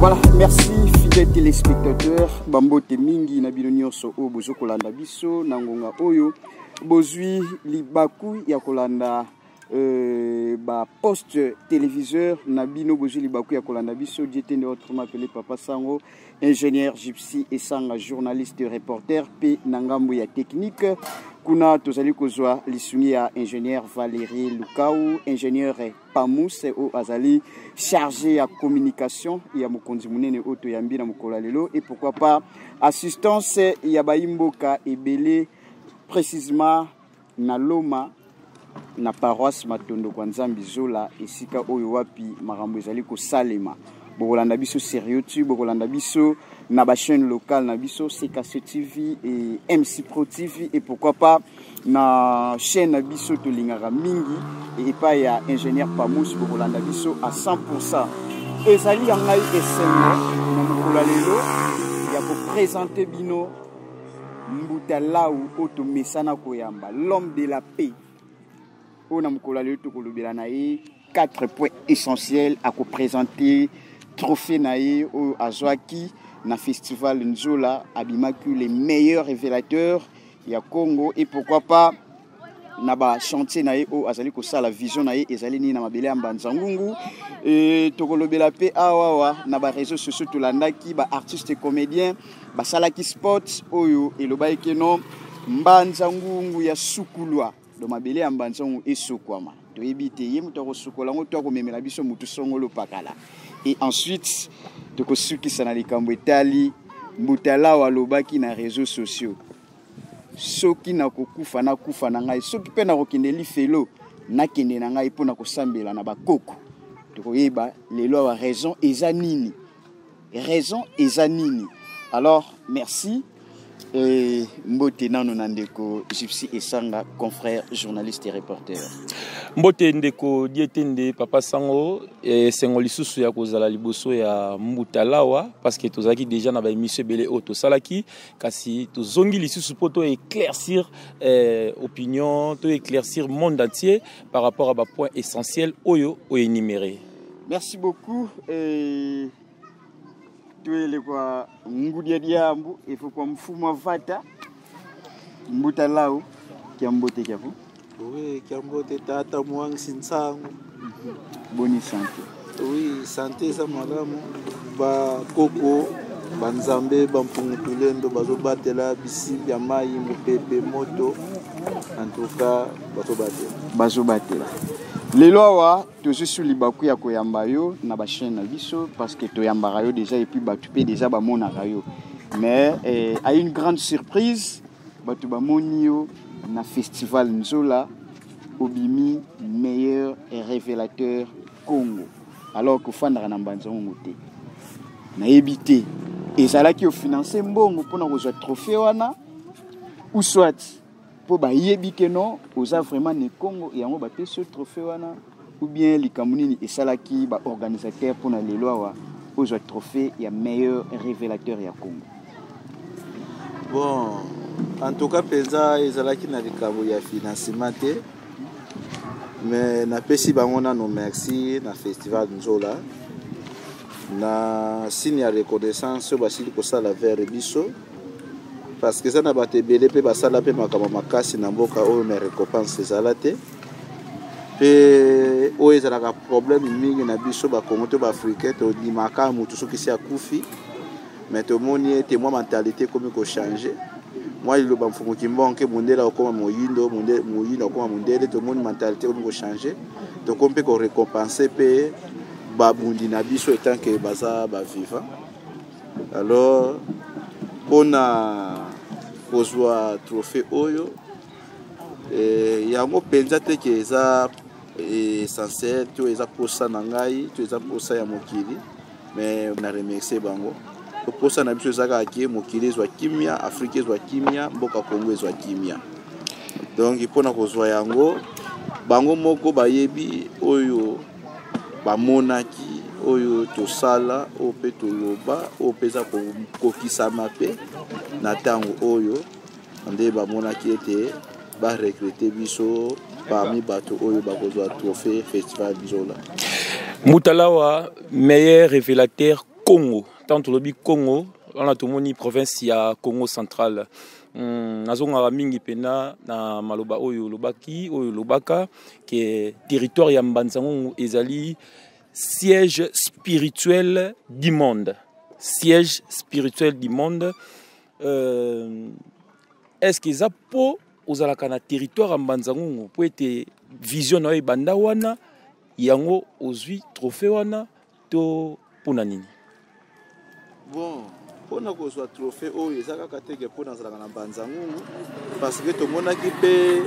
Voilà, merci fidèles téléspectateurs. Bambote mingi na bino nyonso o bozo kolanda biso na ngonga oyo bozwi libaku ya kolanda ba poste téléviseur na bino bozwi libaku ya kolanda biso dietende autrement appelé Papa Sango, ingénieur Gypsy et Sanga, journaliste reporter pe na ngambo ya technique. Kuna tozali kozwa lisungi ya ingénieur Valérie Lukau, ingénieur Pamous o azali chargé ya communication ya mokonzi munene oto yambi na mokola lelo, et pourquoi pas assistance ya baimboka ebele précisément na Loma na paroisse Matondo kwa Nzambi Zola esika oyo wapi makambo ezali ko salema. Bokolanda biso sérieux tu bokolanda biso na ba chaîne locale na biso CKC TV et MC Pro TV, et pourquoi pas na chaîne na biso to lingara mingi et pas ya ingénieur Pamous bokolanda biso à 100%. Ezali yangai esengo na mokola lelo ya ko présenter bino Mbutalau oto mesana koyamba, l'homme de la paix. On a mokola lelo to kolobela na ye 4 points essentiels à ko présenter trophée naïe au Azwaki na festival Nzola abimaki les meilleurs révélateurs ya Congo, et pourquoi pas na ba chantier naïe au azali ko sala vision naïe ezali ni na mabele amba nzangungu et tokolobela pe awawa na ba réseaux sociaux to landaki ba artistes et comédiens ba salaki sport oyo eloba ekeno mbanzangungu ya sukulwa do mabele amba nzangu esokwama to ebite ye muto ko sukola ngoto ko memela biso mutu songolo pakala. Et ensuite, de kosuki sanali kambo etali Mbutalau alobaki na réseaux sociaux. Soki na kokufa na kufa na ngai, soki pe na kokende lifelo na kende na ngai pona kosambela na bakoko. To yeba lelo wa raison ezanini. Raison ezanini. Alors, merci. Et Mbote nano nandeko Gypsy et Sanga, confrère, journaliste et reporter. Mbote ndeko dietende Papa Sango et sengo lisusu ya kozala liboso ya Mbutalau parce que tozaki déjà na ba émission belé auto salaki kasi tozongi lisusu poto éclaircir opinion, to éclaircir monde entier par rapport à ba point essentiel oyo énuméré. Merci beaucoup. Tuele kwa ngudia diambu ifo kwa mfumo vata Mbutalau kiambote kiapo. Oui, kiambote tata mwangi sinsangu. Boni santé. Oui, santé za malamu ba koko banzambe bampungutulendo bazobatela bisi ya mai mupepe moto en tout cas bazobatela. Lelo awa tozo sur libaku ya koyamba yo na ba chaîne na biso parce que toyamba yo déjà et puis batu pe déjà ba mona yo, mais à une grande surprise batu ba moni yo na festival Nzola obimi meilleur et révélateur Congo, alors que fandra na mbanzongo te na ebité ezalaki au financer mbongo pona kozwa trophée wana ou soit pour ba yebi que non oza vraiment ne Congo et yango ba pe ce trophée wana, ou bien likamuni et salaki ba organisateur pour na lelo wa ozwa trophée ya meilleur révélateur ya Congo. Bon, en tout cas peza ezalaki na likabo ya financement te, mais na pesi bango na no merci na festival Nzola na signe ya reconnaissance basili ko sala vers biso parce que ça n'a pas été belé pe basala pe makama makasi na mboka oyo me récompense ezalate pe oyo ezalaka problème mingi na biso ba Congo to ba africain to dimaka mutu soki si akufi, mais to moni te moi mentalité comme ko changer. Moi il ba mfumu kimbonke mundela okoma moyindo moyindo okoma mundele to moni mentalité comme ko changer to kompe ko récompenser pe ba bundi na biso etant que baza ba vivant. Alors on a kozwa trophée oyo yango penza te ke eza essentiel to eza posa na ngai to eza posa ya mokili, mais na remercier bango to posa na biso ezaka ke mokili ezwa kimia, Afrique ezwa kimia, mboka Congo ezwa kimia. Donc ipona kozwa yango bango moko bayebi oyo bamonaki oyo tosala ope toloba opeza kokisama pe na tango oyo nde bamonaki ete ba recruter biso parmi bato oyo bakozwa trophée festival Nzola. Mbutalau meilleur révélateur Congo, tant le lobby Congo, on a tout moni province ya Congo central. Nazonga mingi pena na maloba oyo lobaki oyo lobaka que territoire ya Mbanzango ezali siège spirituel du monde. Siège spirituel du monde. Est-ce que ça peut ozalaka na territoire ya Mbanzango pour être vision na banda wana yango ozwi trophée wana to pona nini? Bon, pour nous que soit trophée oh ils ont qu'à te pour nous la na Mbanzango parce que tout le monde qui peut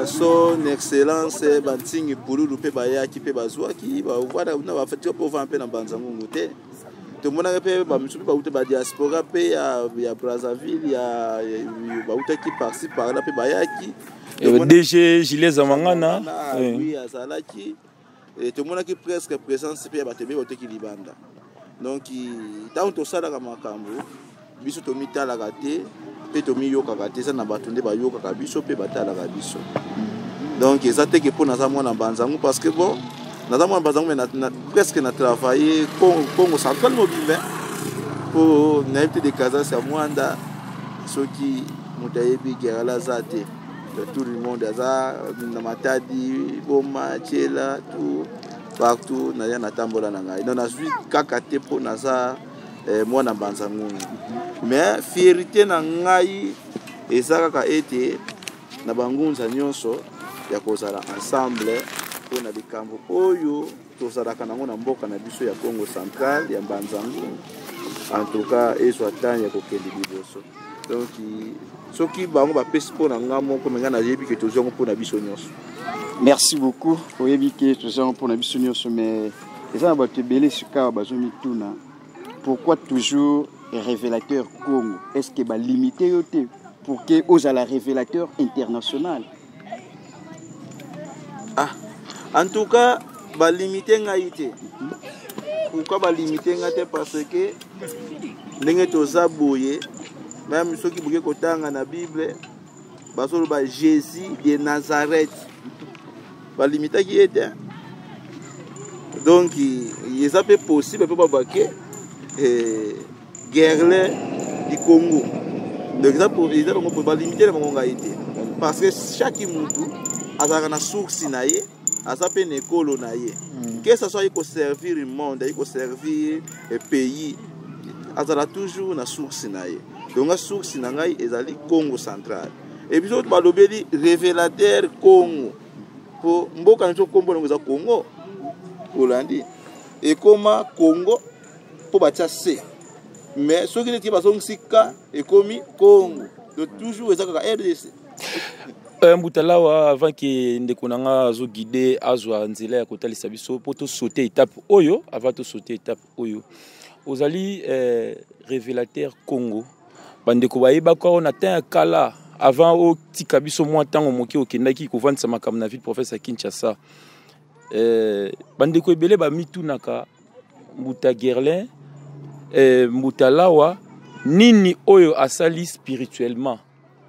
son excellence bantingi pululu pe baya ki pe bazwa ki ba voilà na ba fait pour faire un peu na Mbanzango te tout le monde pe ba musu ba uta ba diaspora pe ya Brazzaville ya ba uta qui par-ci par là pe baya ki DG Gilles Zamangana oui azalaki et tout le monde qui presque présence pe ba tebe uta ki libanda. Donc, tant que ça, biso to mitala kate pe to mi yoka kate ça na batunde ba yoka ka biso pe batala ka biso. Donc ça te que pour na mwana Mbanzango parce que bon na mwana Mbanzango na presque na travailler Congo central mobile pour na été de casa sa mwanda soki mutayebi gerala zate tout le monde aza na matadi boma chela tout partout na ya na tambola na ngai non azui kaka te po naza mwana Mbanzango mais fierté na ngai ezaka ka ete na bangunza nyonso ya kozala ensemble po na bikambo oyo tozalaka nango na mboka na biso ya Congo central ya Mbanzango en tout cas ezwa tanya ya kokende liboso donc soki bango bapesi po na nga moko menga na yebi ke tozongo po na biso nyonso. Merci beaucoup. Oyebike tozongo po na biso nyonso mais eza na bato ebele sika bazomi tuna pourquoi toujours révélateur Congo? Est-ce que va limiter pour que ozala révélateur international? Ah, en tout cas, va limiter ngaïté. Pourquoi va limiter ngaïté? Parce que ndenge toza boye, même ceux qui bouge kotanga na Bible, basolo ba Jésus de Nazareth. Va limiter qui était. Donc, il est peu possible pour baquer guerre du Congo. Donc, on peut limiter le parce que chaque monde a une source, a une école. Que ce soit il servir le monde, il servir le pays, il a toujours une source. Donc, la source est le Congo central. Et puis, on a révélateur Congo. Pour mboka nzo kombo na Congo. Holandi. Et comment Congo pour batia C. Mais ceux qui étaient basons sika et commis Congo. De toujours ezaka RDC. Mbutalawa avant que ndekonanga zo guider azwa nzela ya kotalisa biso poto sauter étape oyo avant to sauter étape oyo. Ozali révélateur Congo. Bandeko bayeba ko on atteint kala avant au tika biso mwa tango moki okendaki ko vendre sama kam na ville professeur Kinshasa. Bandeko ebele ba mitunaka Mbuta Gerlin Mbutalawa nini oyo asali spirituellement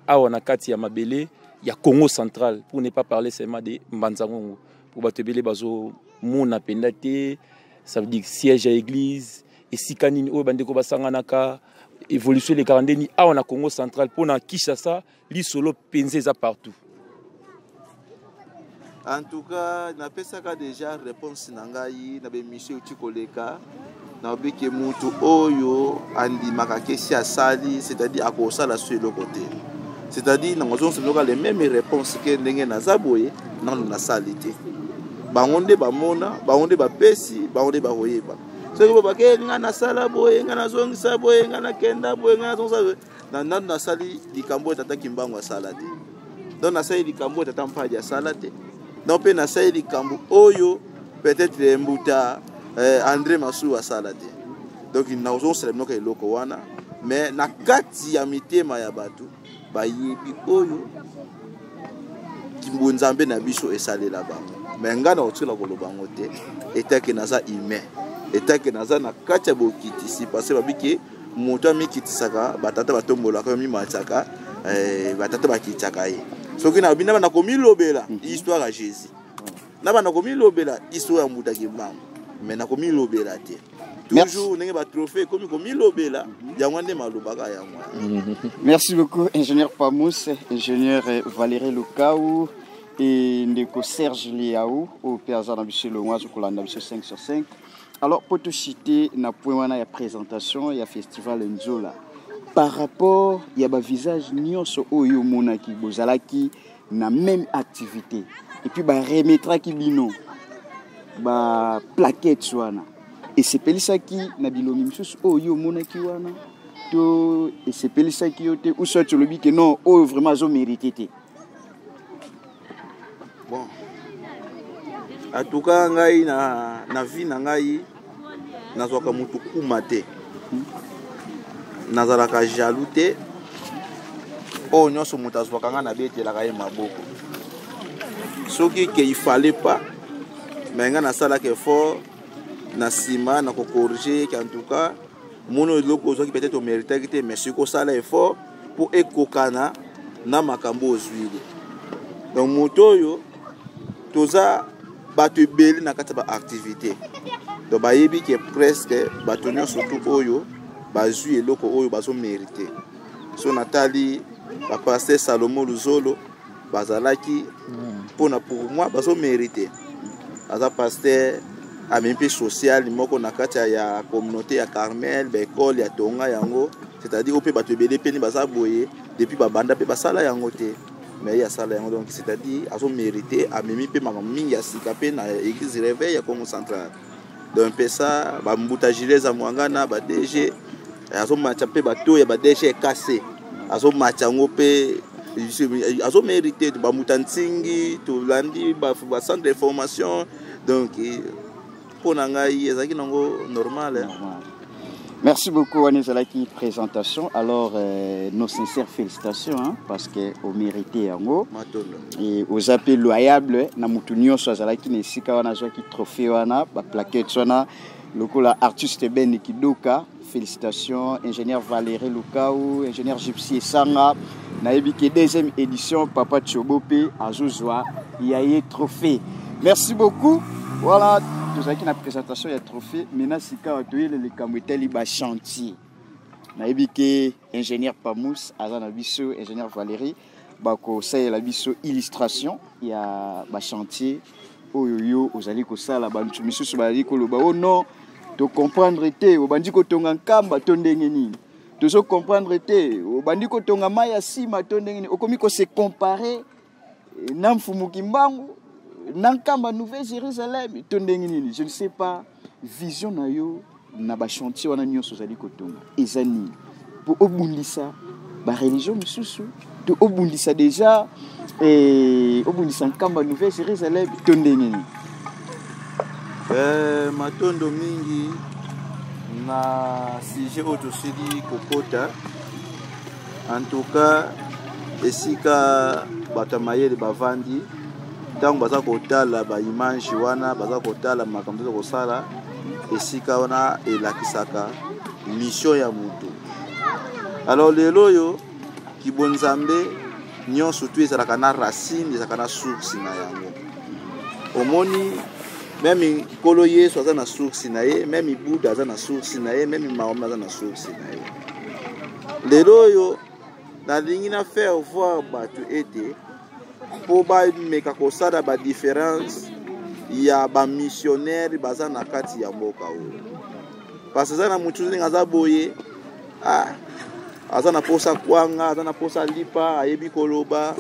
awa na kati ya mabele ya Congo central pour ne pas parler seulement de Mbanzango pour batebele bazo mona pendate ça veut dire siège à église et sikanini oyo bandeko basanganaka évolution les 42 ni awa na Congo central pour na Kinshasa li solo penze za partout. En tout cas, na pesaka déjà réponse nangai na be monsieur Tikoleka na beke mutu oyo andi makakesi asali c'est-à-dire akosala sur le côté. C'est-à-dire nous avons les mêmes réponses que ndenge na zaboye na na salité. Bangonde ba mona, bangonde ba pesi, bangonde ba hoyeba. Ce que ba ke ngana sala boye, ngana zongisa boye, ngana kenda boye, ngana zonsa na na sali likambo tata kimbango salade. Donc na sali likambo tata mpaji ya salade. Donc pe na sali likambo oyo peut-être Mbuta André Massou a salade. Donc nous avons célébrer le loko wana, mais na kati ya mitema ya batu bayebi oyo kimbonzambe na biso esalela bango mais ngana otula koloba ngote etake naza humain etake naza na kati ya bokitisi parce babiki moto amikitisaka batata batombolaka mi mataka batata bakitaka ye soki na bina bana komilobela histoire ya Jésus na bana komilobela histoire ya Mbuta Kimbangu mais na komi lobela te toujours ndenge ba trophée komi lobela yango nde malobaka yango. Merci beaucoup ingénieur Pamous, ingénieur Valérie Lukaou et ndeko Serge Liaou au Péaza na biso longwa kolanda biso 5 sur 5. Alors pour te citer na point wana ya présentation ya festival Nzola par rapport ya ba visage nyonso oyo monaki bozalaki na même activité et puis ba remettra ki bino ba plaquette wana et sepelisaki na bilomi misusu oyo monaki wana to et sepelisaki yote ou soit tu lobi que non oyo vraiment zo mérité te. Bon, en tout cas, ngai na vie na ngai nazwaka mutu kuma te, nazalaka jaloux te. Oh nyonso mutu azwaka nga na betelaka ye maboko. Soki que il fallait pas, mais nga nasalaka effort na sima na ko corriger en tout cas mono loko soki peut-être au mérite te mais siko sala effort pour ekokana na makambo ozwili. Donc motoyo toza bato ebeli na kati ba activité donc bayebi ke presque bato nyonso surtout oyo bazwi eloko oyo bazo mérité so natali ba pasteur Salomo Luzolo bazalaki pour moi bazo mérité aza pasteur amempe social moko na kati ya communauté ya Carmel ba école ya Tonga yango c'est-à-dire ope bato ebeli peni baza boye depuis babanda pe basala yango te. Mais il y a ça donc c'est-à-dire à son mérité à mimi pe makambi ya sikape na église réveil ya Congo central donc pe ça ba mbuta gilet za mwangana ba DG à son match pe bato ya ba DG cassé à son match ngo pe à son mérité ba mbuta ntingi to landi ba centre de formation donc pour ngai ezaki nango normal hein. Merci beaucoup Anezalaki présentation. Alors nos sincères félicitations hein, parce que au mérité yango et aux appels loyables na mutunyo Swazalaki ne sika wana joki trophée wana ba plaquette wana lokola artiste Ben Kidoka. Félicitations ingénieur Valérie Lukaou, ingénieur Gypsy Sanga na ebiki deuxième édition Papa Chobope azuzwa yaye trophée. Merci beaucoup. Voilà, tout qui na présentation ya trophée maintenant sika atoyele le kamweteli ba chantier. Na ebiki ingénieur Pamous azana biso ingénieur Valérie bako sayela biso illustration ya ba chantier oyo yo ozali ko sala bantu misusu bali ko loba oh non to comprendre te obandi ko tonga nkamba to ndenge nini to so comprendre te obandi ko tonga maya sima to ndenge nini okomi ko se comparer na mfumu kimbangu Nankamba Nouvelle Jérusalem to ndenge nini je ne sais pas vision na yo na ba chantier wana nyonso zali kotonga ezani pour obundisa ba religion misusu to obundisa déjà obundisa Nkamba Nouvelle Jérusalem to ndenge nini matondo mingi na sujet otosili kokota en tout cas esika batamayele bavandi tant baza kotala ba image wana baza kotala makambo za kosala esika wana elakisaka mission ya mutu. Alors lelo yo kibonzambe nyonso tu ezalaka na racine ezalaka na source na yango omoni même kolo Yesu aza na source na ye même Buddha aza na source na ye même Mahomet aza na source na ye. Lelo yo nalingi na faire voir bato ete pour ba meka kosala ba différence ya ba missionnaire baza na kati ya mboka o parce que na mutu ndinga za boye aza na posa kwanga aza na posa lipa ayebi koloba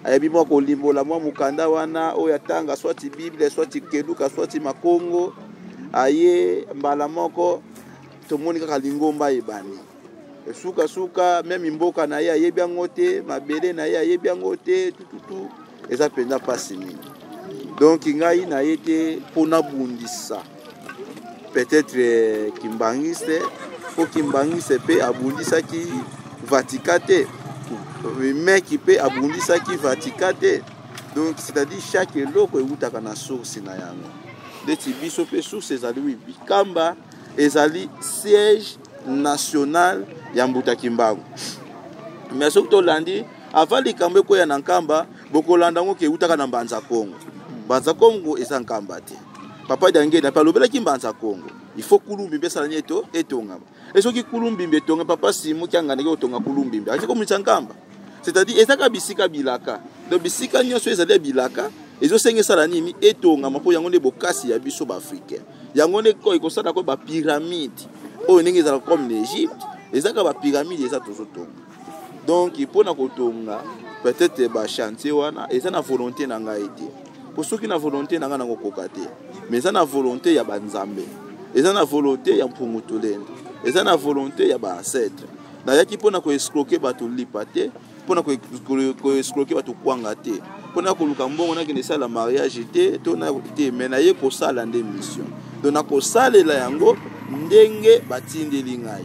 ayebi mo kolimbola mo mukanda wana o yatanga swati bible swati keluka swati makongo aye mbala moko to moni kaka lingomba ebani suka même mboka na ye ayebi yango te mabele na ye ayebi yango te tututu eza penda pasi mingi donc ngai na yete pona bundisa peut-être kimbangiste po kimbangiste pe abundisa ki Vatican te mais qui peut abundisa ki Vatican te donc c'est-à-dire chaque loko eutaka na source na yango ndeti biso pe source ezali bikamba ezali siège national ya Mbuta Kimbangu. Mais soki tolandi avant likambo ko ya na nkamba bokolanda ngo ke utaka na Mbanza Kongo. Mbanza Kongo eza nkamba te. papa dange na palobela kimbanza Congo il faut kulumbimbe sala nyeto etonga esoki kulumbimbe tonga papa simu kyanga ndeke otonga kulumbimbe ati komulisa nkamba c'est-à-dire ezaka bisika bilaka donc bisika nyonso ezali bilaka ezosenga sala nini etonga mapo yango nde bokasi ya biso ba africain yango nde ko ikosala ko ba pyramide oyo ndenge ezala comme l'Égypte ezaka ba pyramide eza tozotonga donc ipona kotonga peut-être ba chantier wana eza na volonté na ngai te pour ceux qui na volonté na nga na kokoka te mais eza na volonté ya banzambe eza na volonté ya mpungutulendo eza na volonté ya ba ancêtre na yaki pona ko escroquer bato lipa te pona ko escroquer bato kwanga te pona ko luka mbongo na kende sala mariage te to na te mais na ye ko sala nde mission donc na ko salela yango ndenge batindeli ngai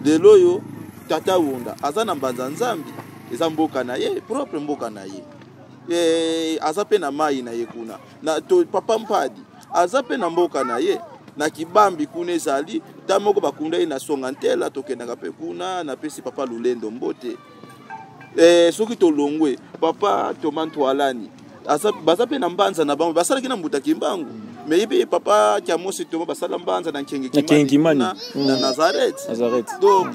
lelo yo tata wunda aza na mbanza nzambi eza mboka na ye propre mboka na ye aza pe na mai na ye kuna na to papa mpadi aza pe na mboka na ye na kibambi kuna ezali ta moko bakunda ye na songa ntela tokendaka pe kuna na pesi papa lulendo mbote soki tolongwe papa tomantwalani baza pe na mbanza na bango basalaki na mbuta kimbangu mais yebi papa Kiamosi tomo basala mbanza na nkengekimani na Nazareth donc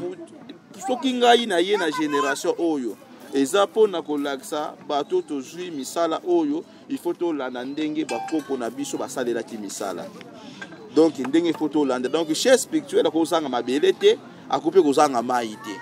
soki ngai na ye na génération oyo eza pona kolakisa bato tozwi misala oyo il faut tolanda ndenge bakoko na biso basalelaki misala donc ndenge faut tolanda donc chez spirituel akozanga mabele te akope kozanga mai te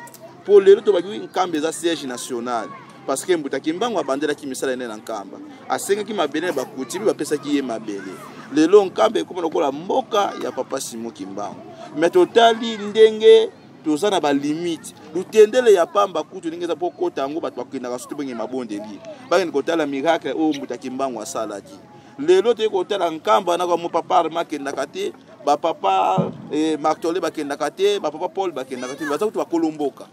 pour lelo tobaki nkambe za siège national parce que mbuta kimbango abandelaki misala ene na nkamba asengaki mabele bakuti bapesaki ye mabele lelo nkambe ekoma lokola mboka ya papa Simon Kimbangu mais totali ndenge tozana ba limite lutendele ya pamba kutu ndenge za pokota yango bato bakendaka soto benge mabondeli bakende kotala miracle o mbuta Kimbangu asalaki lelo te kotala nkamba na kwa mo papa makendaka te ba papa Martole bakendaka te ba papa Paul bakendaka te baza kutu bakolomboka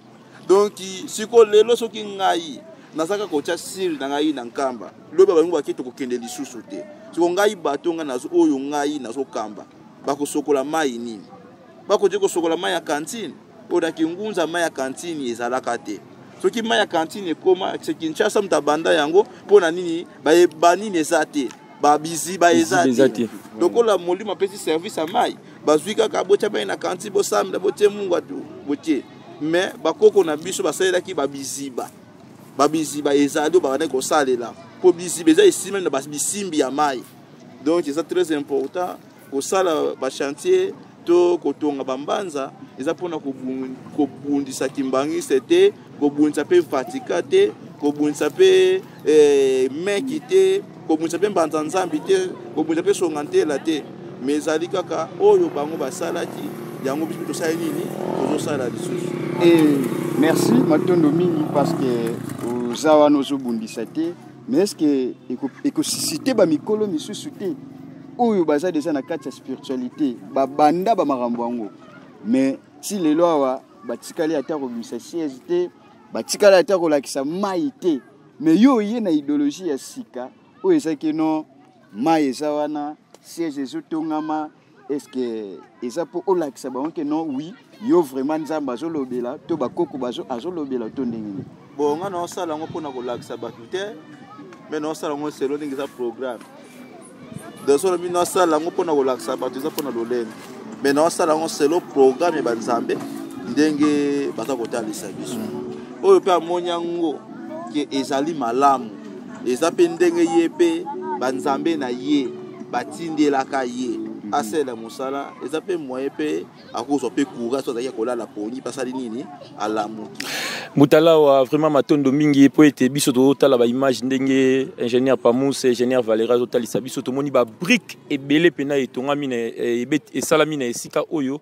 donc siko lelo soki ngai nazaka kocha siri na ngai na nkamba loba bango bakito kokende lisusu te siko ngai batonga nazo oyo ngai nazo kamba bakosokola mai nini bakoje kosokola mai ya kantine oda kingunza mai ya kantine ezalaka te soki mai ya kantine ekoma Kinshasa mtabanda yango pona nini banini ezate babizi ba ezate lokola molima pesi service ya mai bazwika ka bocha mai na kantine bosamda bote mungu atu bote mais bakoko na biso basalelaki babiziba ezado bana ko salela po biziba eza esima na bisimbi ya mai donc c'est très important ko sala ba chantier to kotonga bambanza eza pona kobundisa kimbangisi te kobundisa pe vatika te kobundisa pe meki te kobundisa pe mbanza nzambi te kobundisa pe songa ntela te mais ezali kaka oyo bango basalaki yango biso tosala nini tozosala lisusu. Merci matondo mingi parce que ozawa nozobundisa te mais est-ce que ekosisite bamikolo misusu te oyo baza déjà na kati ya spiritualité babanda bamakambo yango mais si lelo awa batikali ata kobimisa siège te batikali ata kolakisa mai te mais yo ye na idéologie ya sika oyo ezaki no mai eza wana siège ezotongama est-ce que eza po olakisa bango ke non oui yo vraiment nzambe azolobela to bakoko azolobela to ndenge bon nga na osala ngo mpona kolakisa bato te mais na osala ngo selo ndenge eza programme de solo mi na osala ngo mpona kolakisa bato eza mpona lolendo mais na osala ngo selo programme ya banzambe ndenge baza kotalisa biso oyo mpe amoni yango ke ezali malamu eza mpe ndenge ye mpe banzambe na ye batindelaka ye asela mosala eza mpe moyen mpe akozwa mpe courage azalaki kolala poni pasali nini alamuki Mutalawa vraiment matondo mingi po ete biso totala ba image ndenge ingénieur Pamous ingénieur Valéra totalisa biso tomoni ba brique ebele pena etongami na esalami na esika oyo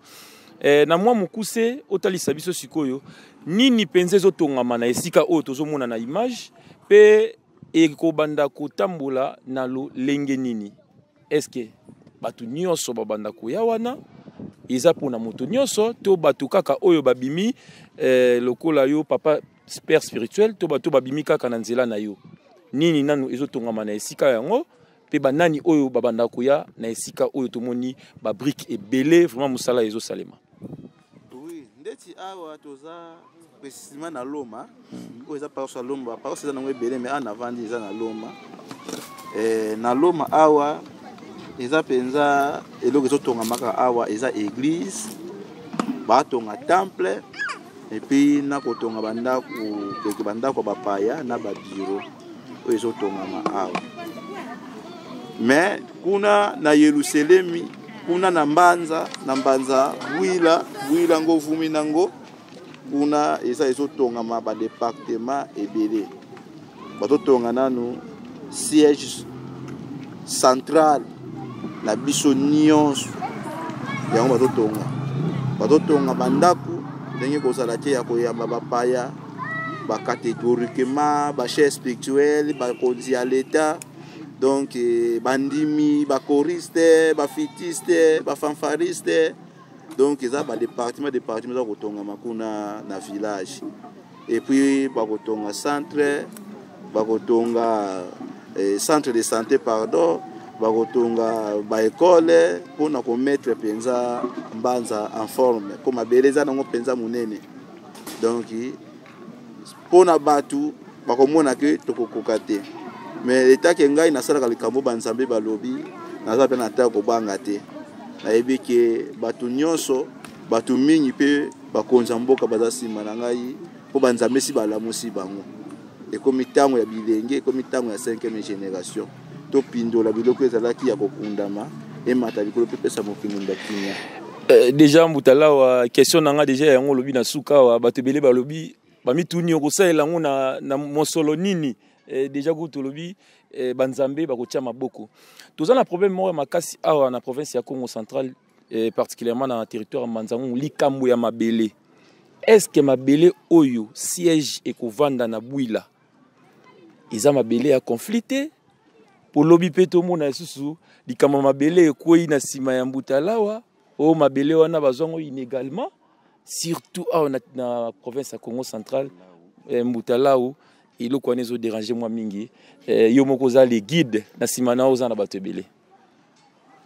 na mwa mokuse otalisa biso sikoyo nini penze zotongama na esika oyo tozomona na image pe ekobanda kotambola na lolenge nini est-ce que batu nyonso babanda koya wana eza pona moto nyonso to batu kaka oyo babimi lokola yo papa père spirituel to batu babimi kaka na nzela na yo nini nanu ezotongama na esika yango pe banani oyo babanda koya na esika oyo tomoni ba brique ebele vraiment musala ezosalema. Oui ndeti awa toza précisément na Loma ko eza par so Loma par so na ngo ebele mais en avant eza na Loma awa eza penza eloko ezotonga maka awa eza église batonga temple et puis na kotonga bandako keke bandako bapaya na babiro oyo ezotongama awa. Mais kuna na Yerusalemi kuna na mbanza bwila ngo vumi nango kuna eza ezotongama ba département ebele batotonga nanu siège central na biso nyonso yango batotonga bandako ndenge kozala te ya koyamba bapaya bacatégoriquement bachef spirituel bakonzi ya l'état donc bandimi bakoriste bafitiste bafanfariste donc eza département za kotonga makuna na village et puis bakotonga centre bakotonga centre de santé pardon bakotonga baekole mpona komettre penza mbanza en forme po mabele eza nango penza monene donc mpona batu bakomona ke tokokoka te. Mais l'état ke ngai nasalaka likambo banzambe balobi naza mpe nataka kobanga te nayebi ke batu nyonso batu mingi mpe bakonza mboka baza nsima na ngai mpo banzambe si balamusi bango ekomi ntango ya bilenge ekomi ntango ya 5e génération topindola biloko ezalaki ya kokundama emata likolo mpe pesa mokili ndakimia. Déjà Mbutalawa question nanga déjà yango lobi na suka wa bato ebele balobi bamituni okosalela ngo na mosolo nini déjà kutu lobi banzambe bakotia maboko toza na problème moko makasi awa na province ya Congo central particulièrement na territoire ya Manzango likambo ya mabele. Est-ce que mabele oyo siège ekovanda na bwila eza mabele ya conflit pour lobi pe to mona susu likambo mabele ekoyi na sima ya Mbutalawa o mabele wana bazongo inégalement surtout na province ya Congo central Mbutalawa iloko wana ezo déranger moi mingi yo moko za les guides na sima na oza na bato ebele.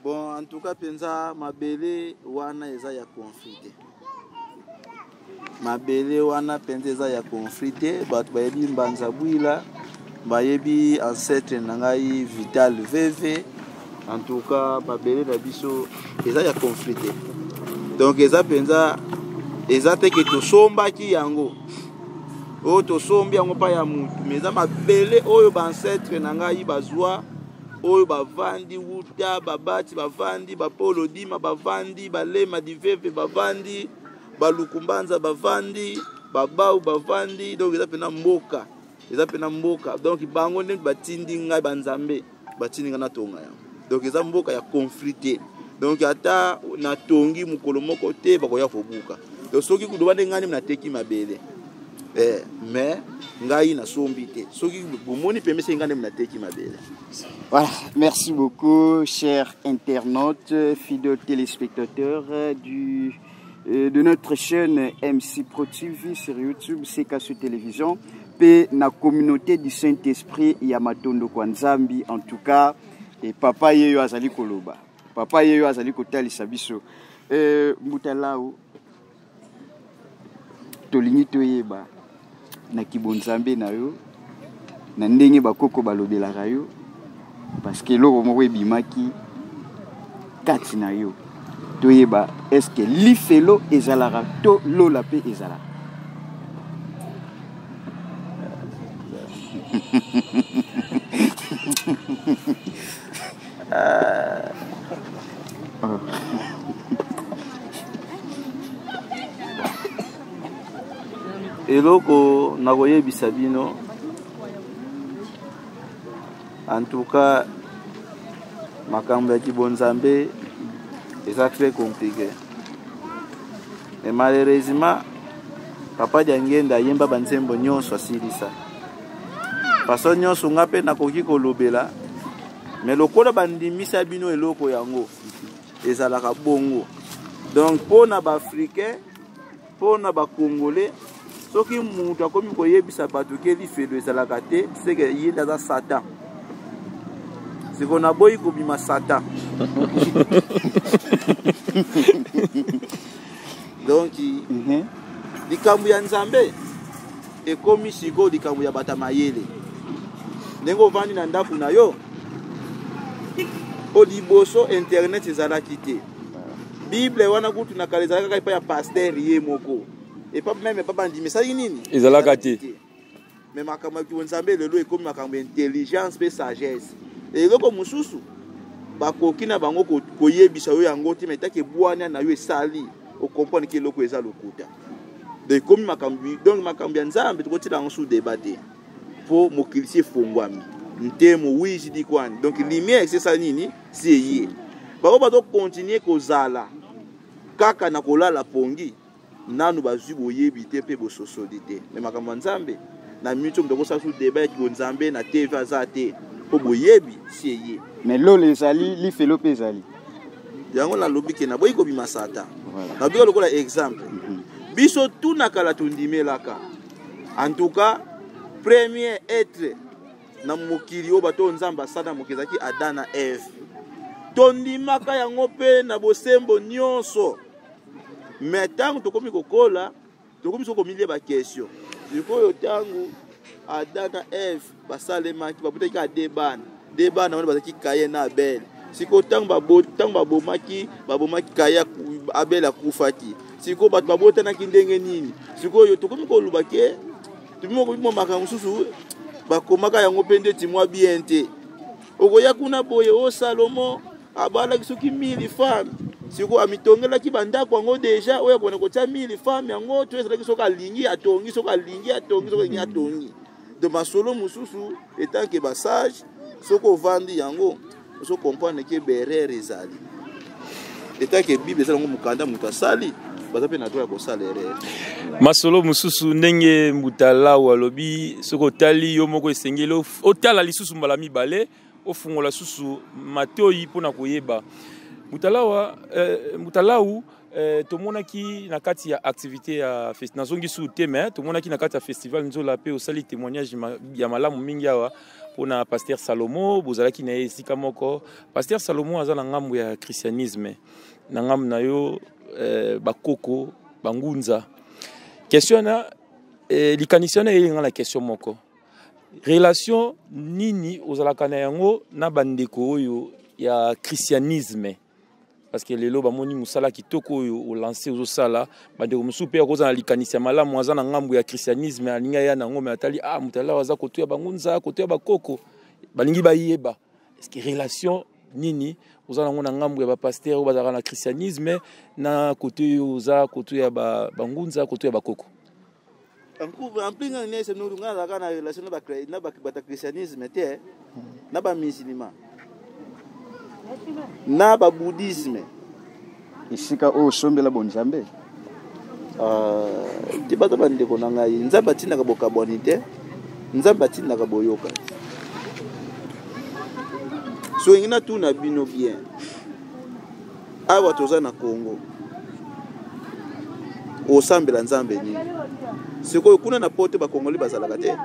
Bon, en tout cas penza mabele wana eza ya conflit mabele wana penza eza ya conflit bato bayebi mbanza bwila bayebi ancêtre na ngai Vital VV. En tout cas mabele na biso eza ya conflit donc eza penza eza te ke tosombaki yango oyo tosombi yango pa ya mutu mais eza mabele oyo bancêtre na ngai bazwa oyo bavandi wuta babati bavandi bapolo dima bavandi balema diveve bavandi balukumbanza bavandi babau bavandi donc eza pena mboka donc bango ndenge batindi ngai banzambe batindi ngai natonga yango donc eza mboka ya conflit donc ata natongi mokolo moko te bakoya kobuka donc soki kudu bande ngani mnateki mabele mais ngai na sombi te soki bomoni pemese ngani mnateki mabele. Voilà, merci beaucoup chers internautes, fidèles téléspectateurs de notre chaîne MC Pro TV sur YouTube, CKSU Télévision, et na communauté du Saint-Esprit Yamatondo Kwanzambi. En tout cas, et papa yeyo azali koloba, papa yeyo azali kotalisa biso. Mbutalawa tolingi toyeba na kibonzambe na yo na ndenge bakoko balobelaka yo parce que loko moko ebimaki kati na yo toyeba est-ce que lifelo ezalaka to lola pe ezalaka. Eloko nakoyebisa bino en tout cas makambo ya kibonzambe eza très compliqué et malheureusement papa Diangenda yemba banzembo nyonso asilisa paso nyonso nga pe nakoki kolobela mais lokola bandimisa bino eloko yango ezalaka bongo donc pona ba africain pona ba congolais soki mutu akomi koyebisa bato ke lifelo ezalaka te c'est que ye ndaza satan c'est qu'on a boyi kobima satan donc likambo ya nzambe ekomi siko likambo ya bata mayele ndenge ovandi na ndako na yo au liboso internet ezalaki te bible wana kutu na kala ezalaka kaka epai ya paster ye moko epa meme epa bandimi esali nini ezalaka te me makambo ya nzambe lelo ekomi makambo ya intelligence mpe sagesse eloko mosusu bakoki na bango koyebisa yo yango te me etaki ebwania na yo esali okomprendre ke eloko eza lokuta donc ekomi makambo ya nzambe tokotina yango sous débat te mpo mokili efungwami ntemo wisi di kwani donc lumière esesa nini si eye bango bazokontinue kozala kaka na kolala pongi nanu bazwi boyebi te mpe bososoli te me makambo ya nzambe na minute oyo tokosala sous débat ya nzambe na tv aza te mpo boyebi si eye mais lolo ezali lifelo mpe ezali yango nalobi ke naboyi kobima sata nabika lokola exemple biso tuna kala tondimelaka en tout cas premier être na mokili oyo bato nzambe asala mokili ezalaki Adam na Eve tondimaka yango mpe na bosembo nyonso me ntango tokomi kokola tokomi so komilie bakestion sikoyo ntango Adam na Eve basalemaki babutaki ka de bana wana bazalaki Kaye na Abel sikoyo ntango babomaki Kaye Abel akufaki sikoyo bato babotanaki ndenge nini sikoyo tokomi koluba ke tumimo makambo mosusu bakomaka yango mpe ndeti mwa bien te okoya kuna boye o Salomo abalaki soki 1000 femmes sikoyo amitongelaki bandako yango deja oyo akona kotia 1000 femmes yango to ezalaki soki alingi atongi soki alingi atongi de masolo mosusu etanke basage soki ovandi yango oso comprendre ke berere ezali etanke bible ezala yango mokanda moto asali baza mpe na droit ya kosala erreur masolo mosusu ndenge Mutalawa alobi soki otali yo moko esengeli otala lisusu mbala mibale ofungola susu matoi mpona koyeba Mutalawu tomonaki na kati ya activité ya nazongi su te mais tomonaki na kati ya festival nzola pe osali témoignage ya malamu mingi awa mpona Pasteur Salomo bozalaki na ye esika moko Pasteur Salomo aza na ngambo ya christianisme na ngambo na yo bakoko bangunza question na likanisi wana elinga na question moko relation nini ozalaka na yango na bandeko oyo ya christianisme parce que lelo bamoni musala kitoko oyo olancer ozosala bandeko mosusu mpe akoza na likanisi ya malamu aza na ngambo ya christianisme alinga ya nango me atali Mutalawa aza koto ya bangunza koto ya bakoko balingi bayeba est-ce que relation nini oza nango na ngambo ya bapaster oyo bazalaka na christianisme na koto oyo oza koto ya bangunza koto ya bakoko en plinga nese nurunga azalaka na relation na bata christianisme te na bamusulman na babouddhisme esika oyo osombela bonzambe te bato bandeko na ngai nzambe atindaka bokabwani te nzambe atindaka boyoka soki na tuna bino bien awa toza na Congo osambela nzambe nini sikoyo kuna na pote bakongoli bazalaka te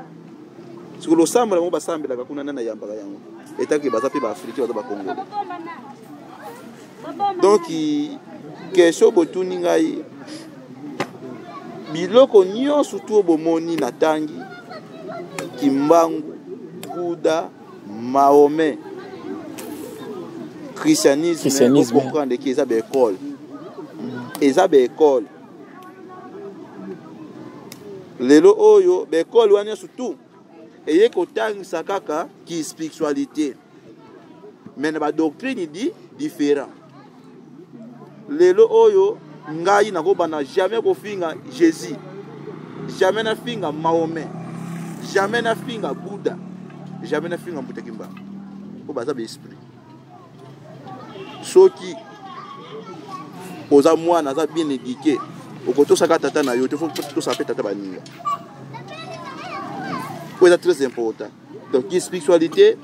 sikoyo osambela mo basambelaka kuna na yambaka yango etaki baza pe baafriki baza bakongoli donc question botuni ngai biloko nyonso tu bomoni na tangi kimbangu Buddha Mahomet christianisme comprendre que eza baekole lelo oyo baekole wana surtout eye kotangisa kaka ki spiritualité mais na badoctrine différent lelo oyo ngai nakobana jamais kofinga Jésus jamais nafinga Mahomet jamais nafinga Buddha jamais nafinga Mbuta Kimbangu po baza esprit soki oza mwana aza bien éduqué okotosaka tata na yo te faut tosaka tata baninga c'est très important donc spiritualité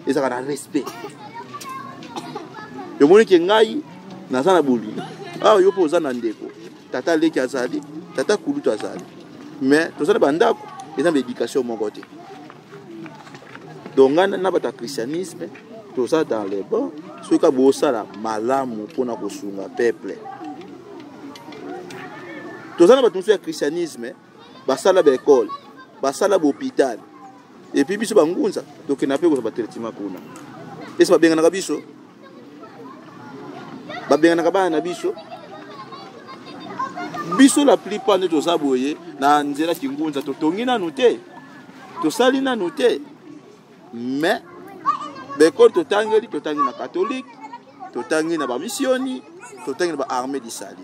ezaka na respect yo moni ke ngai naza na boli yo po oza na ndeko tata leki azali tata kulutu azali mais tozala bandako eza na éducation moko te donc ngana na bata christianisme toza dans les bons soki bosala malamu mpona kosunga peuple toza na bato mosusu ya christianisme basala baekole basala bahôpital epuis biso bangunza tokenda mpe kozwa batraitement kuna esi babenganaka biso babenganaka bana na biso biso la plupart nde toza boye na nzela kingunza totongi nanu te tosali nanu te mais bekole totangi na catholique totangi na bamisioni totangi na baarmée disali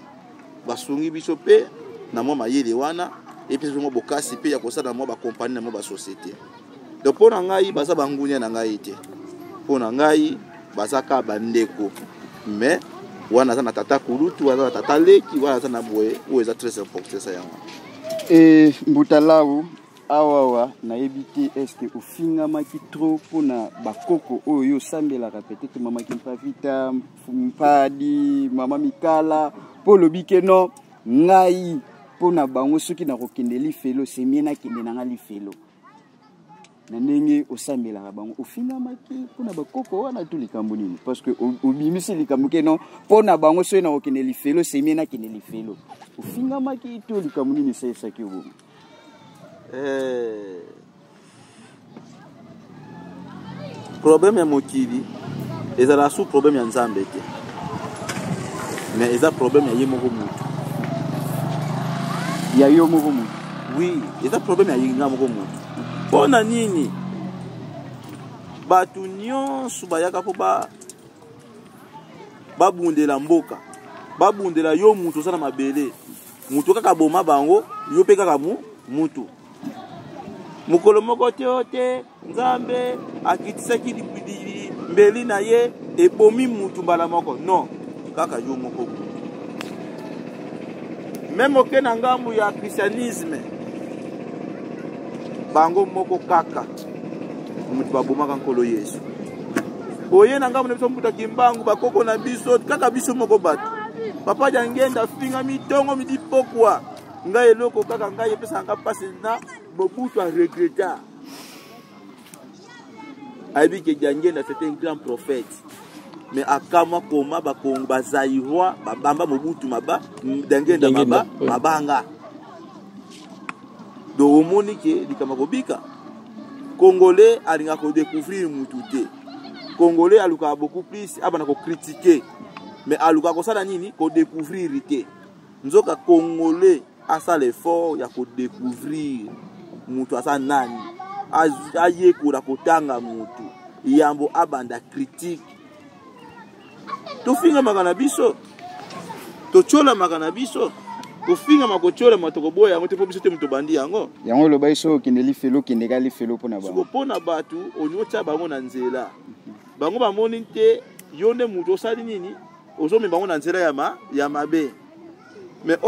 basungi biso mpe na mwa mayele wana epi mwa bokasi mpe ya kosala na mwa bakompani na mwa basociété donc mpo na ngai baza bangunia na ngai te mpo na ngai baza ka bandeko mais wana aza na tata kulutu wana na tata leki wana aza na boye oyo eza très important sa yango Mbutalau awawa nayebi te eske ofingamaki trop mpona bakoko oyo osambelaka peut-être mama Kimpavita mpadi mama Mikala mpo lobi ke non ngai mpona bango soki nakokende lifelo semie nakende nanga lifelo na ndenge osambelaka bango ofingamaki mpona bakoko wana tu likambo nini parce que obimisi likambo ke non mpona bango soki nakokende lifelo semie nakende lifelo ofingamaki tu likambo nini esalisaki obomo problème ya mokili ezala sous problème ya nzambe te mais eza problème ya ye moko mutu ya yo moko mutu oui eza problème ya ye nga moko mutu mpona nini bato nyonso bayaka mpo babundela mboka babundela yo mutu oza na mabele mutu kaka boma bango yo mpe kaka mutu mukolo moko te nzambe akitisaki mbeli na ye ebomi mutu mbala moko non kaka yo moko même oke na ngambu ya christianisme bango moko kaka mutu babomaka nkolo Yesu oye na ngambu na biso mbuta kimbangu bakoko na biso kaka biso moko bato papa jangenda finga mitongo midi pokwa ngai eloko kaka ngai epesanga mpasi na Mobutu a regretté. Aïbi que Djangenda c'était un grand prophète. Mais à Kama Koma Bakonga Zaïroa, Bamba Mobutu Maba, Djangenda Maba, Mabanga. Donc au monde qui est Kamakobika, Congolais a découvrir Moutouté. Congolais a beaucoup plus à critiquer. Mais à Luka Nini, qu'on découvrir. Nous avons Congolais à ça l'effort, il y a qu'on découvrir. Mutu asa nani aye kura kotanga mutu yambo abanda critique tofinga makana biso tochola makana biso tofinga makochola matoko boya yango te po biso te mutu bandi yango lo baiso kindeli felo kindekali felo pona ba pona batu onyocha bango na nzela bango bamoni te yonde mutu osali nini ozomi bango na nzela ya mabe mais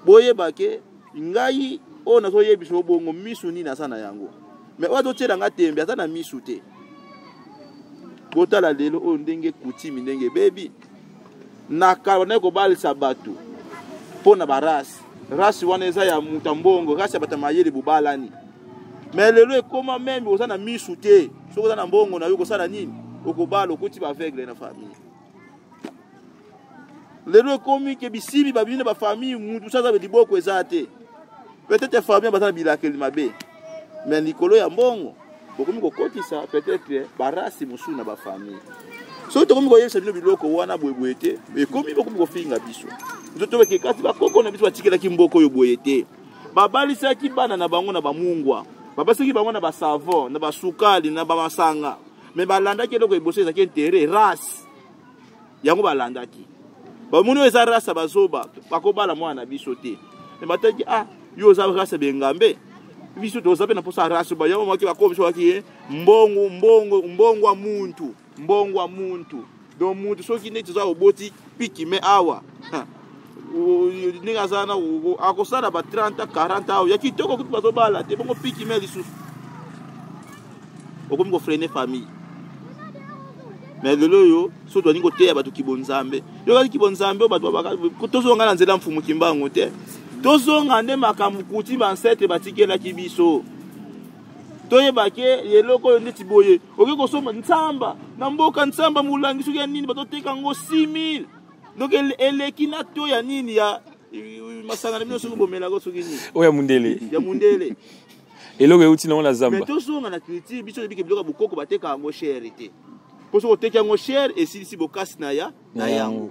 boye bake ngai o na soye biso bongo misu ni na sana yango mais o to tshela nga tembe asa na misu te botala lelo o ndenge kutimi ndenge bebi na kalona ko balisa batu pona barasi rasi wana eza ya mutambongo rasi bata mayele bubalani mais lelo ekoma même oza na misu te soko za na mbongo na yo ko sala nini okobala okuti ba aveugle na famille lelo ekomi ke bisibi babine ba famille mutu saza be liboko ezate peut-être famille bazana bilakeli mabe mais likolo ya mbongo bokomi kokotisa peut-être barasi musuna ba famille so to komi koyesa bino biloko wana boyete ekomi bokomi kofinga biso nzoto beke kati bakoko na biso batikela kimboko yo boyete babalisa ki bana na bango na bamungwa babasiki bango na basavon na basukali na bamasanga mais balanda ki eloko eboseza ki intérêt race yango balanda ki bamuni eza race bazoba bakobala mwana biso te mais bataki yo za race bengambe biso toza pe na posa race ba yawo maki bakobiso waki mbongo wa muntu do muntu soki neti za oboti piki me awa ninga sana akosala ba 30 40 awa yaki toko kuti bazobala te bongo piki me lisusu okomi ko freiner famille mais lelo yo so to ningo te ya batu kibonzambe yo kaki kibonzambe batu babaka tozonga na nzela mfumu kimbango te tozonga nde makambu kuti bansete batikela kibiso toyebake yeloko yo ndeti boye oke kosoma ntsamba na mboka ntsamba mulangi soki ya nini batoteka ngo 6000 donc eleki na to ya nini ya masanga na bino soki bomela ko soki nini oya mundele ya mundele eloko euti na zamba mais tozonga na critique biso bike biloko bukoko bateka ngo cherité poso koteka yango cher esilisi bokasi na yango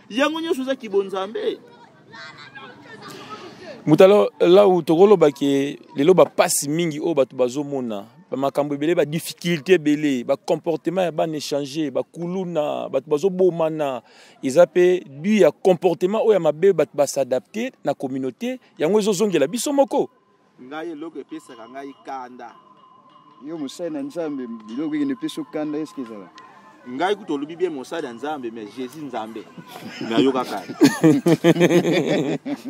yango nyonso eza kibonzambe. Mutalo là où tokolo baki lelo ba passe mingi o batu bazomona ba makambo belé ba difficulté belé ba comportement ba échanger ba kuluna batu bazobomana izape du ya comportement o ya mabe batu ba s'adapter na communauté yango ezozongela biso moko ngai loko pesa ngai kanda yo musai na nzambe biloko ngene peso kanda est-ce que ça va ngai kutolubi bien mosala nzambe mais Jésus nzambe na yoka kanda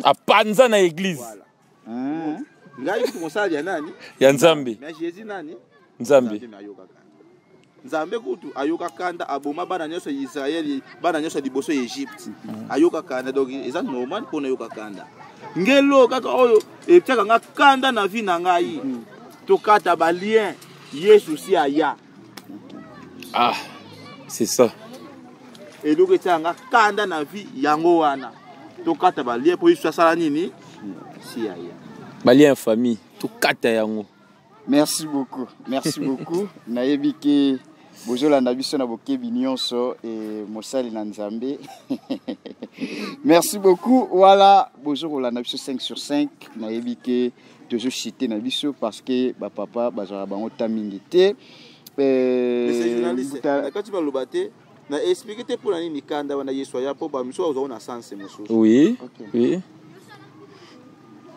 apanza na église voilà ngai kutu mosala ya nani ya nzambe mais Jésus nani nzambe na yoka kanda nzambe kutu ayoka kanda aboma bana nyoso ya Israël bana nyoso liboso ya Egypte ayoka kanda donc eza normal pona yoka kanda ngelo kaka oyo etaka nga kanda na vie na ngai tokata ba lien Yesu si aya ah c'est ça. Et donc c'est un kanda na vie yango wana. To kata ba lien po Yesu sala nini? Si aya. Ba lien famille, to kata yango. Merci beaucoup. Merci beaucoup. Nayebi ke bozolanda biso na bokebi nyonso et mosali na nzambe. Merci beaucoup. Voilà, bozolanda biso 5 sur 5. Nayebi ke toujours cité na biso parce que ba papa bazala bango tamingi te. Mais journaliste, quand tu vas le battre, na expliquer pour nani mikanda wana Yesu ya po ba miso ozo na sens mosusu. Oui. Okay. Oui.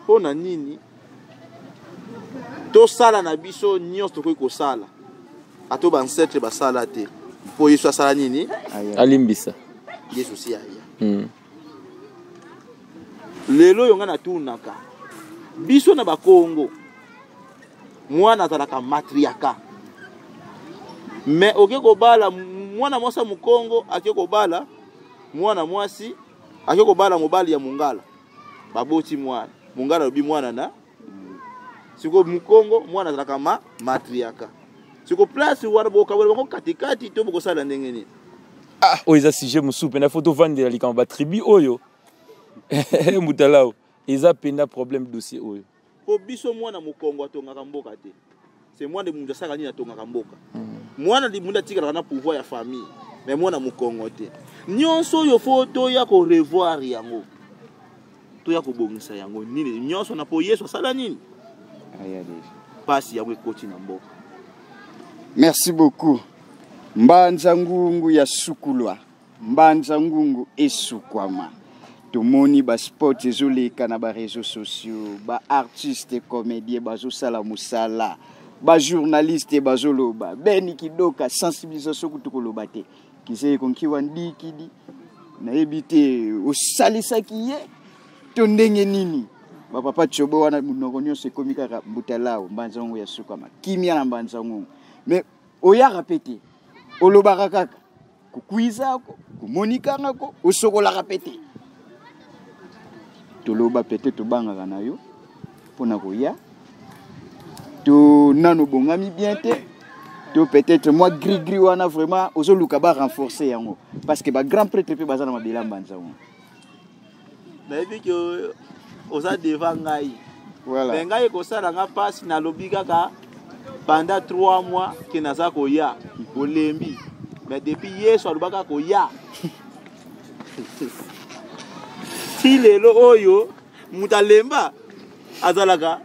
Po na nini? To sala na biso nyonso to ko sala. Ato ba ancêtre ba sala te. Po Yesu sala nini? Alimbisa. Yesu si aya. Lelo yonga na tunaka. Biso na ba Kongo. Mwana talaka matriaka. Mais okeko bala mwana mwasa mukongo akeko bala mwana mwasi akeko bala mobali ya mungala baboti mwana mungala lobi mwana na siko mukongo mwana zaka matriaka siko place wana boka wala katikati to boko sala ndenge ni ah oiza sujet musupe na photo vendre likamba ba tribu oyo mutalao eza penda problème dossier oyo po biso mwana mukongo atongaka mboka te c'est moi de mundu saka ni atongaka mboka mwana di munda tika na pouvoir ya famille mais mwana mukongo te nyonso yo photo ya ko revoir yango to ya ko bongisa yango nini nyonso na po Yesu sala nini aya deja pasi ya wekoti na mboka. Merci beaucoup. Mbanza ngungu ya sukulwa mbanza ngungu esukwama tomoni ba sport ezoleka na ba réseaux sociaux ba artiste comédien bazo sala musala ba journaliste bazoloba beni kidoka sensibilisation kutukoloba te kiseye konkiwa ndikidi na ebite osalisa kiye to ndenge nini ba papa chobo wana munoko nyonso komika ka mbutalao mbanza ngungu ya sukwama kimia na mbanza ngungu mais oya répéter olobaka kaka kukuiza ko kumonika ngako osokola répéter toloba peut-être bangaka na yo pona koya to nano bongami bien te to peut-être moi gris wana vraiment ozoluka ba renforcer yango parce que ba grand prêtre pe bazana mabela mbanza ngo na ebi que oza devant ngai voilà mais ngai ko sala nga passe na lobika ka pendant 3 mois que naza koya olembi mais depuis Yesu alobaka koya si lelo oyo mutalemba azalaka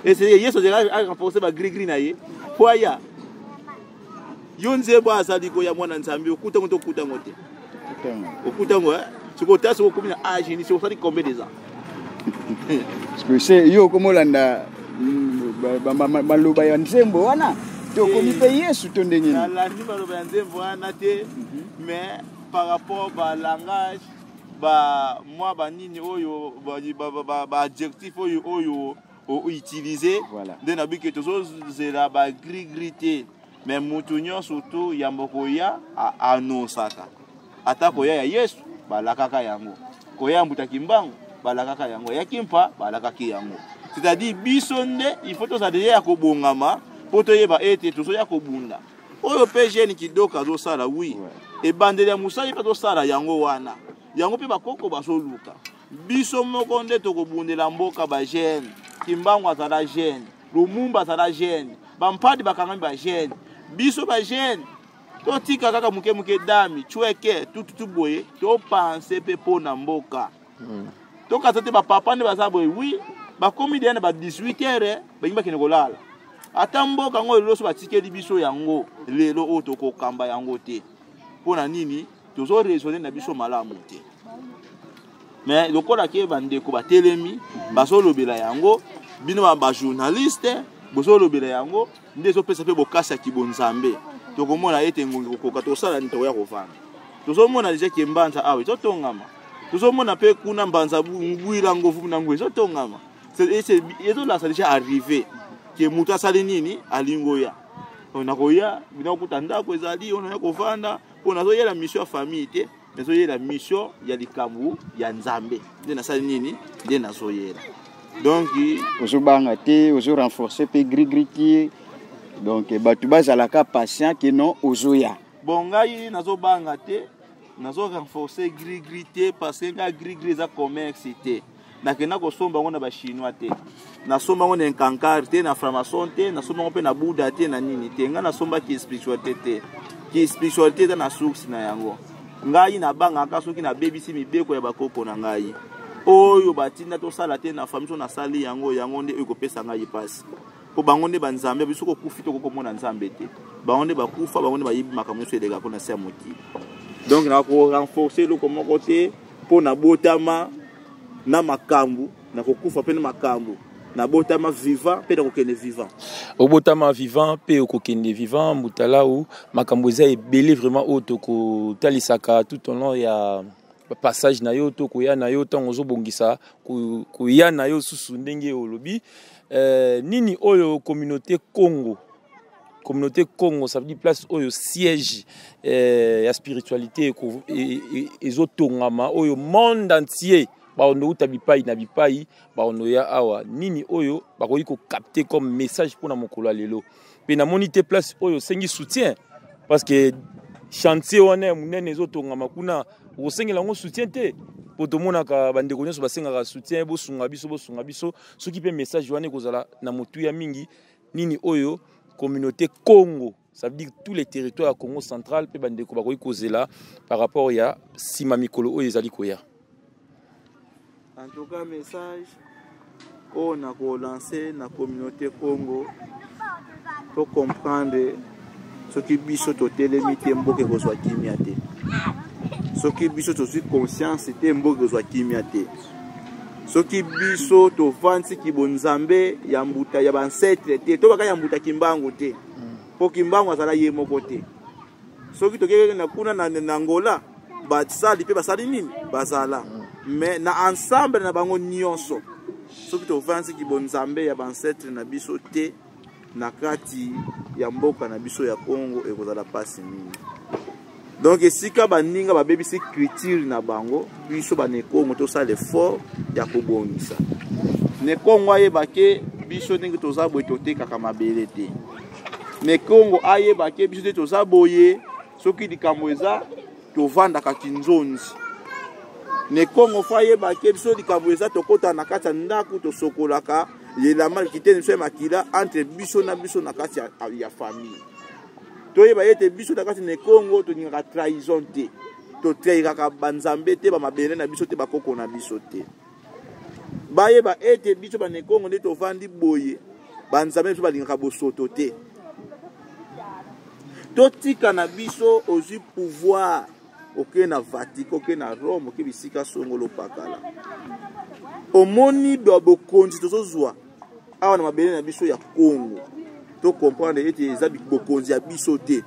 essayer Yesu a renforcer ba gris na ye poya yonze bo azali ko ya mwana nzambi okuta ngoto okuta ngote okuta ngo siko tasi ko komina age ni siko sali combien des ans parce que c'est yo komolanda maloba ya nzembo wana to komipe Yesu to ndenge ni la ni maloba ya nzembo wana te mais par rapport ba langage ba moi ba nini oyo ba adjectif oyo o utiliser de na bi que tozo zela ba gris te mais mutu nyonso to ya mboko ya anosaka ata koya ya Yesu balakaka yango koya mbuta kimbango balakaka yango ya kimpa balakaki yango c'est-à-dire biso nde il faut to ça déjà ya kobongama poto yeba ete tozo ya kobunda oyo PG ni kidoka zo sala oui e bandeli ya musali pa to sala yango wana yango pe bakoko basoluka biso moko nde to kobundela mboka ba jeune kimbango azala jeune lumumba azala jeune bampadi bakangami ba jeune biso ba jeune totika kaka muke dami chweke tutu boye to penser pe pona mboka to kata te ba papa ne baza boye oui ba komi de na ba 18h ba yimba kene kolala ata mboka ngo lelo so batikeli biso yango lelo oto ko kamba yango te pona nini tozo raisonner na biso malamu te mais lokola ke bandeko batelemi bazolobela yango bino ba journaliste bozolobela yango ndezo pesa pe bokasa kibonzambe tokomona ete ngongi kokoka tosala nto ya kovanda tozomona deja ke mbanza awe totongama tozomona pe kuna mbanza buira ngovu na ngwe totongama c'est là ça déjà arrivé ke mutu asali nini alingoya onakoya bina kutanda ko ezali ona kovanda ona zoyela mission ya famille te nazoyela mission ya likambu ya nzambe nde nasali nini nde nazoyela donc ozobanga te ozo renforcer pe gris donc batu bazalaka patient que non ozoya bon ngai nazobanga te nazo renforcer gris te parce que nga gris za commerce te nakena ko somba ngona ba chinois te na somba ngona nkankar te na franc-maçon te na somba pe na buddha te na nini te nga na somba ki spiritualité te na source na yango ngai na banga ka soki na bebisi mibeko ya bakoko na ngai oyo batinda to sala te na famille na sali yango nde ekopesa ngai passe po bango nde banzambe biso ko kufito ko komona nzambe te bango nde bakufa bango nde bayibi makambo so elega ko na sia moti donc na ko renforcer le comment côté po na botama na makambu na ko kufa pe na makambu na botama vivant pe na ko kende vivant obotama vivant pe ko kende vivant mutala ou makambo za ebele vraiment auto ko talisaka tout au long ya passage na yo to ko ya na yo tango zo bongisa ko ya na yo susu ndenge olobi nini oyo communauté Congo ça veut dire place oyo siège ya spiritualité et otongama oyo monde entier ba ono utabipai na bipai ba ono ya awa nini oyo ba ko capter comme message pour na mokolo lelo pe na monité place oyo sengi soutien parce que chantier wana munene ezotongama kuna osengela ngo soutien te po to mona ka bandeko nyoso basengaka soutien bosunga biso soki pe message wana kozala na motu ya mingi nini oyo communauté Congo ça veut dire tous les territoires du Congo central pe bandeko bakoyi kozela par rapport ya sima mikolo oyo ezali koya en tout cas message on a lancé na communauté Congo pour comprendre ce qui biso to telemite mboke kozwa kimia te ce qui biso to suis conscience te mboke kozwa kimia te ce qui biso to vansi ki bonzambe ya mbuta ya bansetre te to baka ya mbuta kimbangu te po kimbangu azala ye moko te ce qui to keke na kuna na Angola ba tsali pe basali nini bazala mais na ensemble na bango nyonso ce qui to vansi ki bonzambe ya bansetre na biso te na kati ya mboka na biso ya Congo ekozala pasi mingi donc esika baninga babebisi criture na bango biso bane Congo to sala effort ya kobongisa ne Congo ayebake biso ndenge toza boye totekaka mabele te ne Congo ayebake biso te toza boye soki likambo eza tovandaka kinzonzi ne Congo fa ayebake biso likambo eza tokota na kati ya ndako tosokolaka yelama kitene so makila entre biso na kati ya famille toyeba yete biso na kati ne Congo to ninga trahison te to trahiraka banzambe te ba mabele na biso te bakoko na biso te bayeba ete biso ba ne Congo nde to vandi boye banzambe biso balingaka bosoto te to tika na biso ozi pouvoir oke na Vatican oke na Rome oke bisika songolo pakala omoni bokonzi tozozwa awa na mabele na biso ya Congo to comprendre ete eza bokonzi ya biso te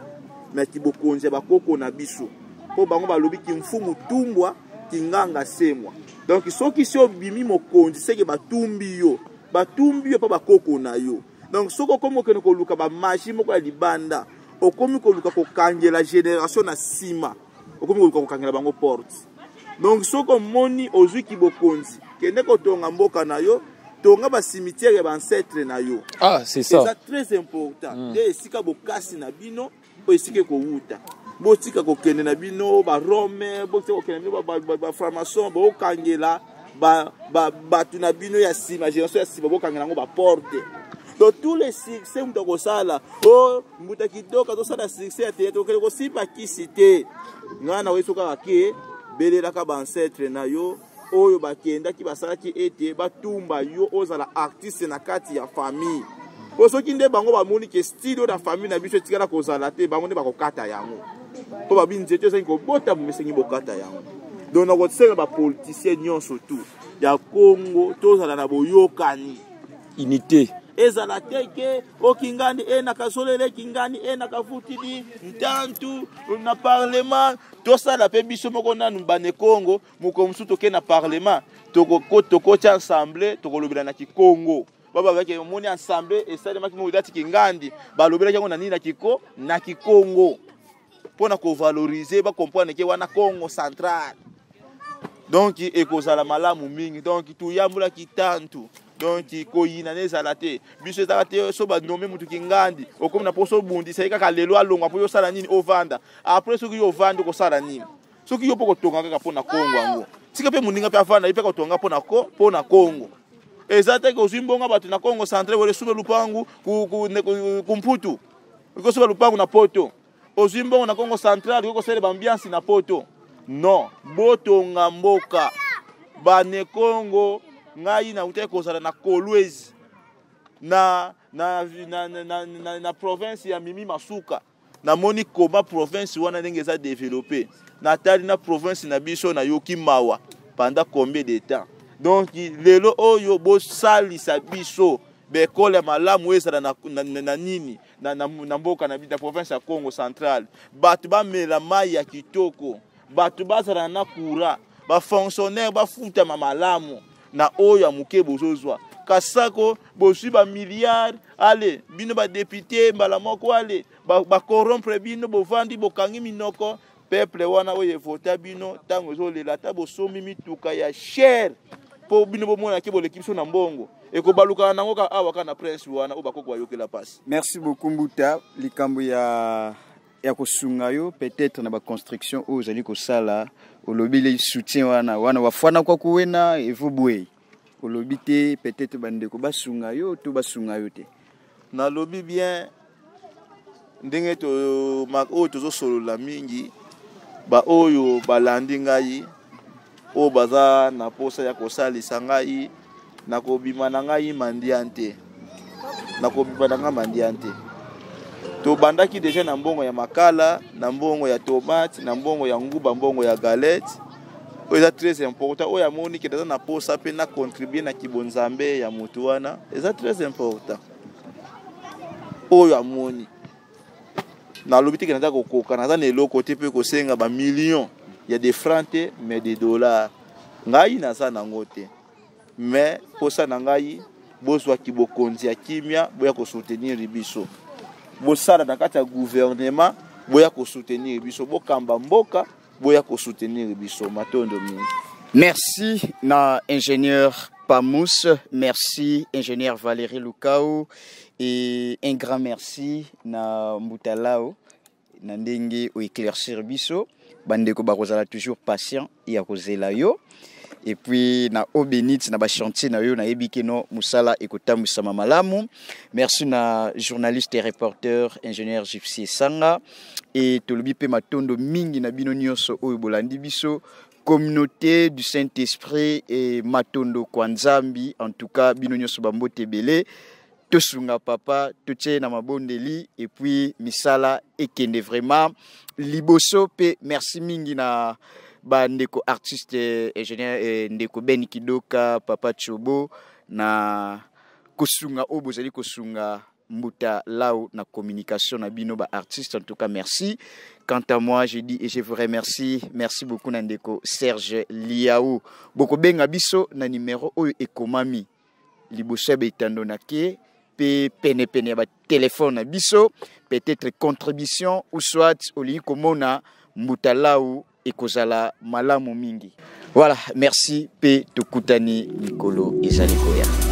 mais ki bokonzi ya bakoko na biso po bango balobi ki mfumu tumbwa kinganga semwa donc soki si obimi mokonzi seke batumbi yo pa bakoko na yo donc soko komo kene ko luka ba magie moko ya libanda okomi ko luka ko kangela génération na sima okomi ko luka ko kangela bango porte donc soko moni ozwi ki bokonzi kende ko tonga mboka na yo tonga ba cimetière ya ancêtre na yo c'est ça c'est très important de esika bokasi na bino o esika ko wuta botika ko kende na bino ba Rome botika ko kende ba franc-maçon bo kangela ba batu na bino ya sima génération ya sima bo kangela ngo ba porte dans tous les succès mutu akosala o mbuta kitoko azosala succès ya te tokele kosipa kisi te nga na weso kaka ke belelaka bancetre na yo oyo bakendaki basalaki ete batumba yo ozala artiste na kati ya famille po soki nde bango bamoni ke style na famille na biso etikala kozala te bango nde bakokata yango po babi nzete esengi kobota bomesengi bokata yango donc nakosenga bapoliticien nyonso tu ya Congo tozala na boyokani unité ezala teke okingani na kasolele kingani na kafutidi ntantu na parlement tosala pe biso moko nanu bane Congo moko musu toke na parlement toko cha assemblée tokolobela na Kikongo baba bake moni assemblée esale maki mo dati kingandi balobela yango na nini na Kikongo pona ko valoriser ba comprendre ke wana Congo central donc ekozala malamu mingi donc tu yambula kitantu donc koyina nezala te biso ezala te so ba nommer mutu kingandi okomi na poso bundi sai kaka lelo alonga po yo sala nini ovanda après soki yo vanda ko sala nini soki yo poko tonga kaka pona Congo yango sika pe muninga pe avanda ipe ko tonga pona Congo ezate ko zimbonga batu na Congo central wele sube lupangu kumputu ko sube lupangu na poto ozimbonga na Congo central ko sele ambiance na poto non botonga mboka bane Congo ngai na ute kozala na Kolwezi na province ya Mimi Masuka na moni koma province wana ndenge za développer na tali na province na biso na yoki mawa pendant combien de temps donc lelo oyo bo salisa biso bekole malamu ezala na nini na mboka na bita province ya Congo central batu ba mela mai ya kitoko batu bazala na kura ba fonctionnaire ba futa malamu na oyo ya muke bozozwa kasako bosi ba milliard ale bino ba député mbala moko ale ba corrompre bino bovandi bokangi minoko peuple wana oyo vota bino tango zolela ta bosomi mituka ya cher po bino bomona ke boleki biso na mbongo ekobaluka nango ka awa kana prince wana obakoko bayokela pasi. Merci beaucoup Mbuta likambo ya kosunga yo peut-être na ba construction o zali ko sala olobile soutien wana wafana kwa kuwena evubwe olobite peut-être bande ko basunga yo to basunga yo te na lobi bien ndenge to o tozo solo la mingi ba oyo balandi ngai o baza na posa ya kosalisa ngai na kobima na ngai mandiante to bandaki déjà na mbongo ya makala na mbongo ya tomate na mbongo ya nguba mbongo ya galette oyo très important oyo amoni ke daza na posa pe na contribuer na kibonzambe ya mutu wana eza très important oyo amoni na lobiti ke naza kokoka naza na eloko te pe kosenga ba millions ya de francs te mais de dollars ngai naza nango te mais posa na ngai bozwa kibokonzi ya kimia boya ko soutenir biso bosala na kati ya gouvernement boya ko soutenir biso bokamba mboka boya ko soutenir biso matondo mingi. Merci na ingénieur Pamous, merci ingénieur Valérie Lukao et un grand merci na Mbuta Lao na ndenge o éclaircir biso bandeko bakozala toujours patient ya kozela yo. Et puis na Obenit na ba chantier na yo na ebikeno musala ekotamwisa malamu. Merci na journaliste et reporter ingénieur Gypsy Sanga et tolobi pe matondo mingi na bino nyonso oyo bolandi biso communauté du Saint-Esprit et matondo kwanzambi en tout cas bino nyonso bambote belé tosunga papa totie na mabondeli et puis misala ekende vraiment liboso pe merci mingi na bandeko artiste ingénieur ndeko Beni Kidoka papa Chobo na kosunga obo zali kosunga Mbuta Lao na communication na bino ba artiste en tout cas merci. Quant à moi je dis et je vous remercie, merci beaucoup na ndeko Serge Liao boko benga biso na numéro oyo ekomami liboso betando na ke pe pene ba téléphone na biso peut-être contribution ou soit oli komona Mbuta Lao ekozala malamu mingi. Voilà, merci pe tokutani Nikolo ezali koya.